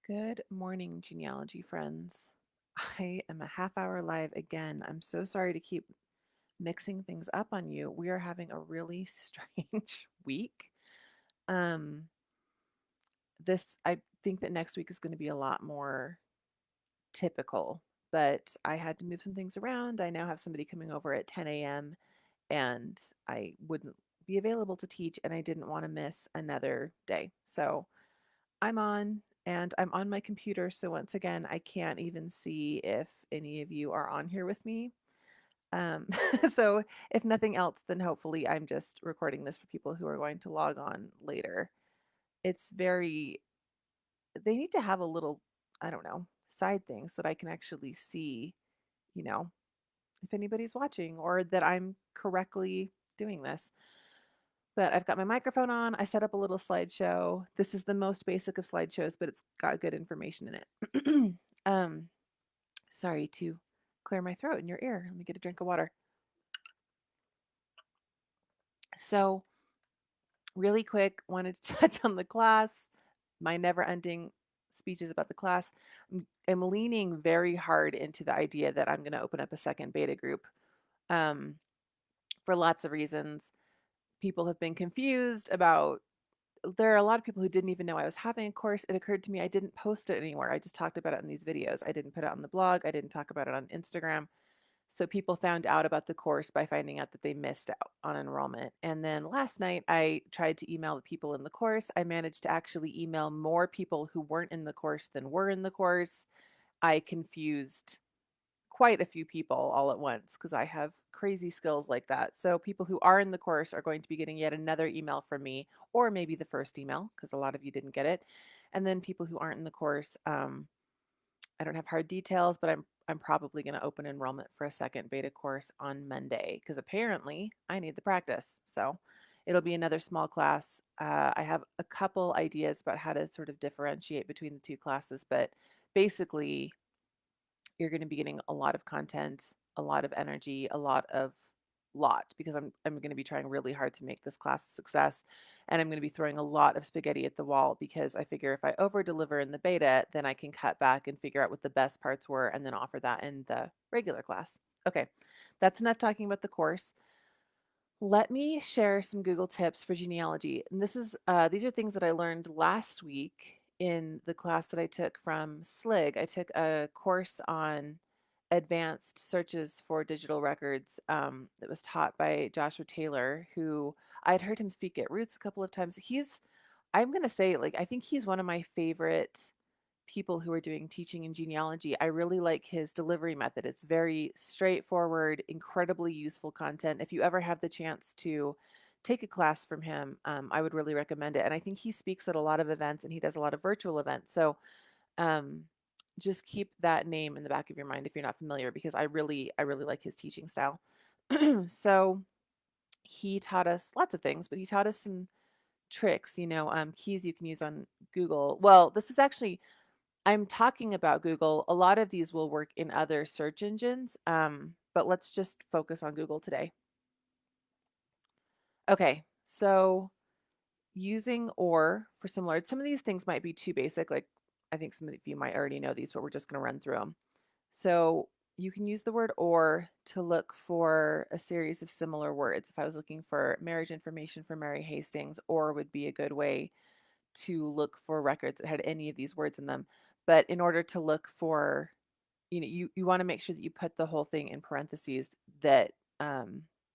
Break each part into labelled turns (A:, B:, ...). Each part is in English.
A: Good morning, genealogy friends. I am a half hour live again. I'm so sorry to keep mixing things up on you. We are having a really strange week. Um, I think that next week is going to be a lot more typical, but I had to move some things around. I now have somebody coming over at 10 a.m. and I wouldn't be available to teach, and I didn't want to miss another day. So I'm on and I'm on my computer. So once again, I can't even see if any of you are on here with me. Um, so if nothing else, then hopefully I'm just recording this for people who are going to log on later. It's very, they need to have a little, I don't know, side things that I can actually see, you know, if anybody's watching or that I'm correctly doing this. But I've got my microphone on. I set up a little slideshow. This is the most basic of slideshows, but it's got good information in it. um, Sorry to clear my throat in your ear. Let me get a drink of water. So, really quick, wanted to touch on the class, my never ending speeches about the class. I'm leaning very hard into the idea that I'm going to open up a second beta group um, for lots of reasons. People have been confused about there are a lot of people who didn't even know I was having a course. It occurred to me I didn't post it anywhere. I just talked about it in these videos. I didn't put it on the blog. I didn't talk about it on Instagram. So people found out about the course by finding out that they missed out on enrollment. And then last night I tried to email the people in the course. I managed to actually email more people who weren't in the course than were in the course. I confused quite a few people all at once because I have crazy skills like that. So people who are in the course are going to be getting yet another email from me, or maybe the first email because a lot of you didn't get it. And then people who aren't in the course, I don't have hard details, but I'm probably going to open enrollment for a second beta course on Monday because apparently I need the practice. So it'll be another small class. I have a couple ideas about how to sort of differentiate between the two classes, but basically you're going to be getting a lot of content, a lot of energy, a lot because I'm going to be trying really hard to make this class a success, and I'm going to be throwing a lot of spaghetti at the wall because I figure if I over deliver in the beta, then I can cut back and figure out what the best parts were and then offer that in the regular class. Okay, that's enough talking about the course. Let me share some Google tips for genealogy. And these are things that I learned last week in the class that I took from SLIG. I took a course on advanced searches for digital records that was taught by Joshua Taylor, who I'd heard him speak at Roots a couple of times. I'm going to say, like, I think he's one of my favorite people who are doing teaching in genealogy. I really like his delivery method. It's very straightforward, incredibly useful content. If you ever have the chance to take a class from him, I would really recommend it. And I think he speaks at a lot of events and he does a lot of virtual events. So um, just keep that name in the back of your mind if you're not familiar, because I really like his teaching style. So he taught us lots of things, but he taught us some tricks, keys you can use on Google. Well, this is actually I'm talking about Google. A lot of these will work in other search engines, but let's just focus on Google today. Okay, so using or for similar, some of these things might be too basic. Like I think some of you might already know these, but we're just going to run through them. So you can use the word or to look for a series of similar words. If I was looking for marriage information for Mary Hastings, or would be a good way to look for records that had any of these words in them. But in order to look for you want to make sure that you put the whole thing in parentheses that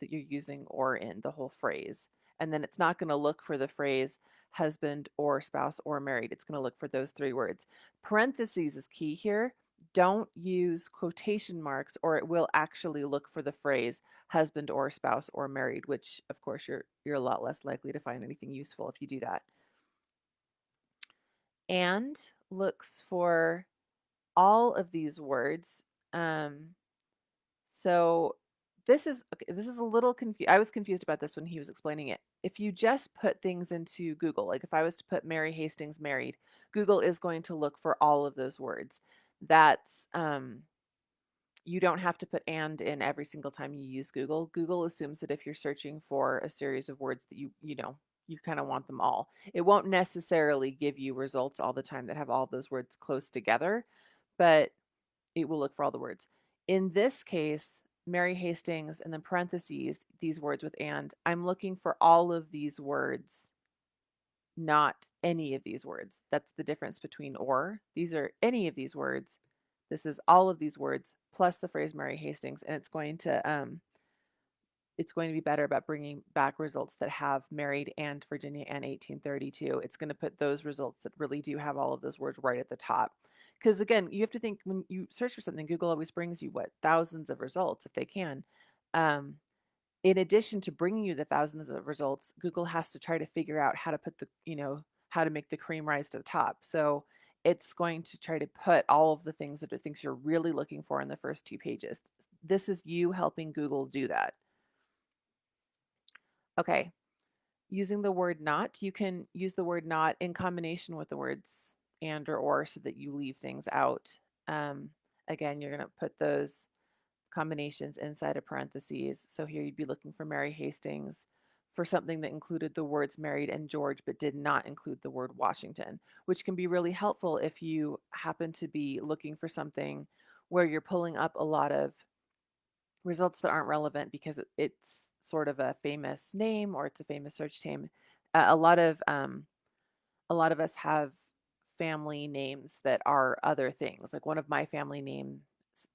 A: you're using or in the whole phrase, and then it's not going to look for the phrase husband or spouse or married. It's going to look for those three words. Parentheses is key here. Don't use quotation marks or it will actually look for the phrase husband or spouse or married, which of course you're a lot less likely to find anything useful if you do that. And looks for all of these words. Um, so this is a little confused. I was confused about this when he was explaining it. If you just put things into Google, like if I was to put Mary Hastings married, Google is going to look for all of those words. That's you don't have to put and in every single time you use Google. Google assumes that if you're searching for a series of words that you kind of want them all. It won't necessarily give you results all the time that have all those words close together, but it will look for all the words. In this case, Mary Hastings and then parentheses, these words with and, I'm looking for all of these words, not any of these words. That's the difference between or. These are any of these words. This is all of these words plus the phrase Mary Hastings, and it's going to be better about bringing back results that have married and Virginia and 1832. It's going to put those results that really do have all of those words right at the top. Because again, you have to think when you search for something, Google always brings you what, thousands of results if they can. Um, in addition to bringing you the thousands of results, Google has to try to figure out how to put how to make the cream rise to the top. So it's going to try to put all of the things that it thinks you're really looking for in the first 2 pages. This is you helping Google do that. Okay, using the word not, you can use the word not in combination with the words and or so that you leave things out. Um, Again, you're going to put those combinations inside of parentheses. So here you'd be looking for Mary Hastings for something that included the words married and George, but did not include the word Washington, which can be really helpful if you happen to be looking for something where you're pulling up a lot of results that aren't relevant because it's sort of a famous name or it's a famous search term. A a lot of us have family names that are other things. Like one of my family names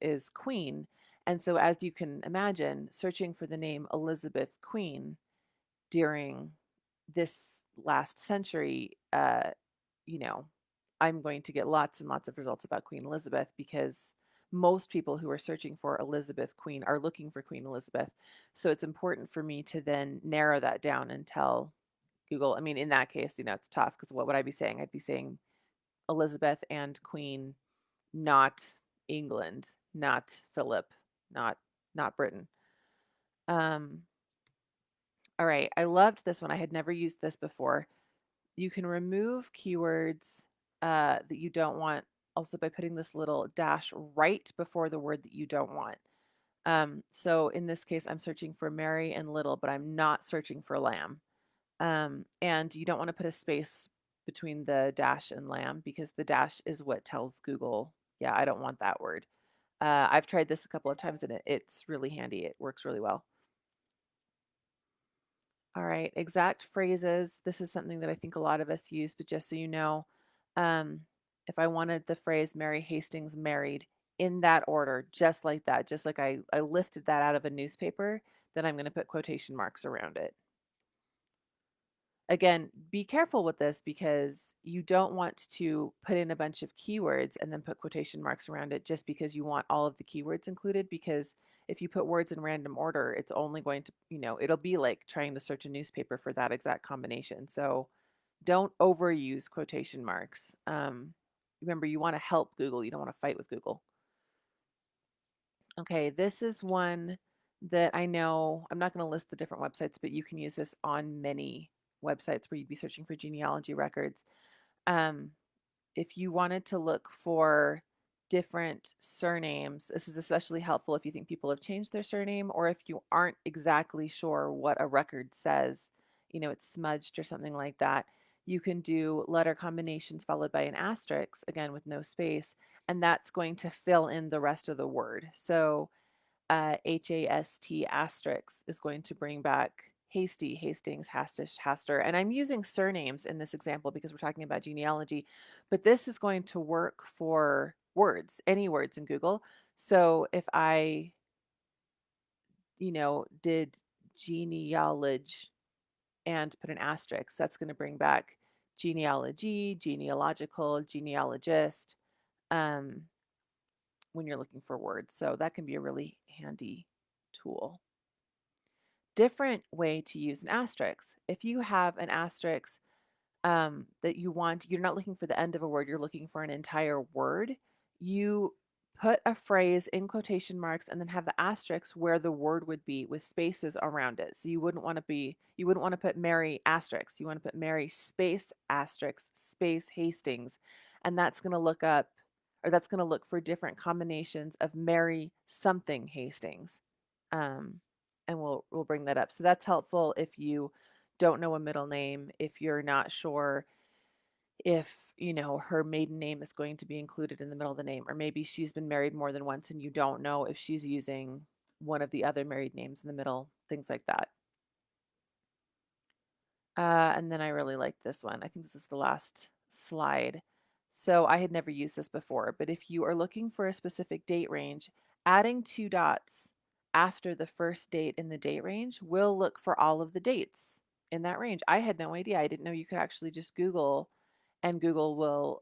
A: is Queen, and so as you can imagine, searching for the name Elizabeth Queen during this last century, you know, I'm going to get lots and lots of results about Queen Elizabeth because most people who are searching for Elizabeth Queen are looking for Queen Elizabeth. So it's important for me to then narrow that down and tell Google. I mean, in that case, it's tough because what would I be saying? I'd be saying Elizabeth and Queen, not England, not Philip, not Britain. Um, all right, I loved this one. I had never used this before. You can remove keywords that you don't want also by putting this little dash right before the word that you don't want. So in this case, I'm searching for Mary and little, but I'm not searching for lamb. And you don't want to put a space between the dash and lamb because the dash is what tells Google, yeah, I don't want that word. I've tried this a couple of times and it's really handy. It works really well. All right, exact phrases. This is something that I think a lot of us use, but just so you know, um, if I wanted the phrase Mary Hastings married in that order, just like that, just like I lifted that out of a newspaper, then I'm going to put quotation marks around it. Again, be careful with this because you don't want to put in a bunch of keywords and then put quotation marks around it just because you want all of the keywords included. Because if you put words in random order, it's only going to, it'll be like trying to search a newspaper for that exact combination. So don't overuse quotation marks. Remember, you want to help Google, you don't want to fight with Google. Okay, this is one that I know, I'm not going to list the different websites, but you can use this on many websites where you'd be searching for genealogy records. Um, if you wanted to look for different surnames, this is especially helpful if you think people have changed their surname or if you aren't exactly sure what a record says, it's smudged or something like that. You can do letter combinations followed by an asterisk, again with no space, and that's going to fill in the rest of the word. So HAST asterisk is going to bring back Hasty, Hastings, Hastish, Haster. And I'm using surnames in this example because we're talking about genealogy, but this is going to work for words, any words in Google. So if I, did genealogy and put an asterisk, that's going to bring back genealogy, genealogical, genealogist, um, when you're looking for words. So that can be a really handy tool. Different way to use an asterisk. If you have an asterisk that you're not looking for the end of a word, you're looking for an entire word, you put a phrase in quotation marks and then have the asterisk where the word would be with spaces around it. So you wouldn't want to put Mary asterisk. You want to put Mary space asterisk space Hastings. And that's going to look for different combinations of Mary something Hastings. Um, and we'll bring that up. So that's helpful if you don't know a middle name, if you're not sure if, her maiden name is going to be included in the middle of the name, or maybe she's been married more than once and you don't know if she's using one of the other married names in the middle, things like that. And then I really like this one. I think this is the last slide. So I had never used this before, but if you are looking for a specific date range, adding 2 dots after the first date in the date range will look for all of the dates in that range. I had no idea. I didn't know you could actually just Google, and Google will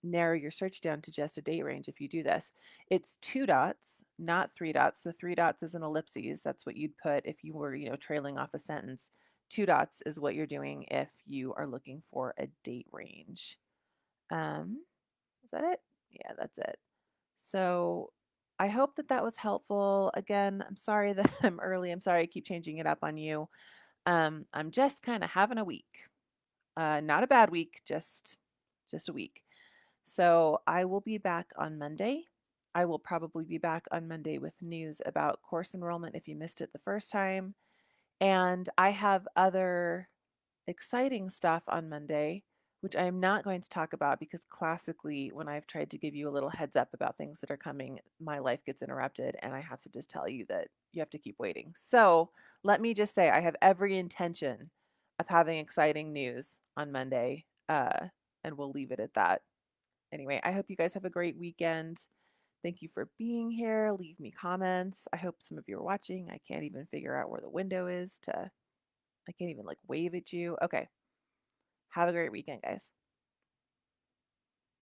A: narrow your search down to just a date range if you do this. It's 2 dots, not 3 dots. So 3 dots is an ellipses. That's what you'd put if you were, trailing off a sentence. 2 dots is what you're doing if you are looking for a date range. Is that it? Yeah, that's it. So I hope that that was helpful. Again, I'm sorry that I'm early. I'm sorry I keep changing it up on you. I'm just kind of having a week. Not a bad week, just a week. So I will be back on Monday. I will probably be back on Monday with news about course enrollment if you missed it the first time. And I have other exciting stuff on Monday, which I am not going to talk about because classically, when I've tried to give you a little heads up about things that are coming, my life gets interrupted and I have to just tell you that you have to keep waiting. So let me just say, I have every intention of having exciting news on Monday, and we'll leave it at that. Anyway, I hope you guys have a great weekend. Thank you for being here. Leave me comments. I hope some of you are watching. I can't even figure out where the window is I can't even like wave at you. Okay. Have a great weekend, guys.